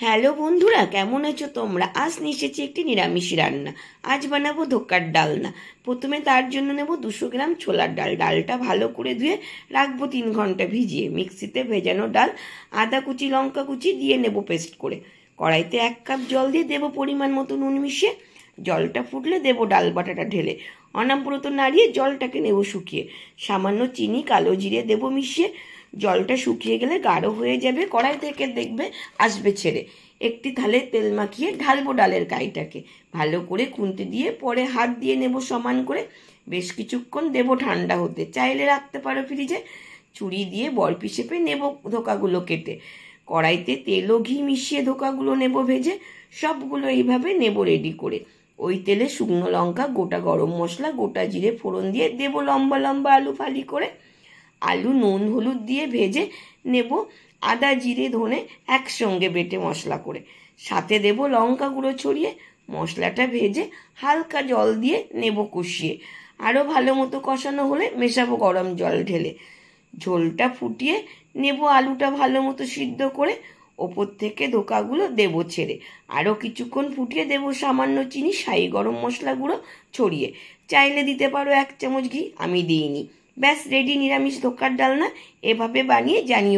Hello বন্ধুরা, কেমন আছো তোমরা? আজ নিয়ে এসেছি একটি নিরামিষ রান্না। আজ বানাবো ধোকার ডালনা। প্রথমে তার জন্য নেব 200 গ্রাম ছোলার ডাল। ডালটা ভালো করে ধুয়ে রাখবো 3 ঘন্টা ভিজিয়ে। মিক্সিতে ভেজানো ডাল, আদা কুচি, লঙ্কা কুচি দিয়ে নেব পেস্ট করে। কড়াইতে 1 কাপ জল দিয়ে দেবো পরিমাণ মতো নুন মিশিয়ে। জলটা ফুটলে দেবো ডাল বাটাটা ঢেলে অনবরত নাড়িয়ে জলটাকে নেব শুকিয়ে। সামান্য চিনি, কালো জিরে দেবো মিশিয়ে। জলটা শুকিয়ে গেলে গাঢ় হয়ে যাবে, কড়াই থেকে দেখবে আসবে ছেড়ে। একটি থালে তেল মাখিয়ে ঢালবো ডালের গাইটাকে। ভালো করে খুন্তি দিয়ে পরে হাত দিয়ে নেব সমান করে। বেশ কিছুক্ষণ দেবো ঠান্ডা হতে, চাইলে রাখতে পারো ফ্রিজে। ছুরি দিয়ে বরফি শেপে নেব ধোকাগুলো কেটে। কড়াইতে তেল ও ঘি মিশিয়ে ধোকাগুলো নেব ভেজে। সবগুলো এইভাবে নেব রেডি করে। ওই তেলে শুকনো লঙ্কা, গোটা গরম মশলা, গোটা জিরে ফোড়ন দিয়ে দেবো লম্বা লম্বা আলু ফালি করে। আলু নুন হলুদ দিয়ে ভেজে নেব। আদা জিরে ধনে একসঙ্গে বেটে মশলা করে সাথে দেব লঙ্কা গুঁড়ো ছড়িয়ে। মশলাটা ভেজে হালকা জল দিয়ে নেব কষিয়ে। আরও ভালো মতো কষানো হলে মেশাবো গরম জল ঢেলে। ঝোলটা ফুটিয়ে নেব আলুটা ভালো মতো সিদ্ধ করে। ওপর থেকে ধোকাগুলো দেব ছেড়ে। আরও কিছুক্ষণ ফুটিয়ে দেব সামান্য চিনি, শাহি গরম মশলা গুঁড়ো ছড়িয়ে। চাইলে দিতে পারো 1 চামচ ঘি, আমি দিইনি। ব্যাস রেডি নিরামিষ ধোকার ডালনা। এভাবে বানিয়ে জানিও।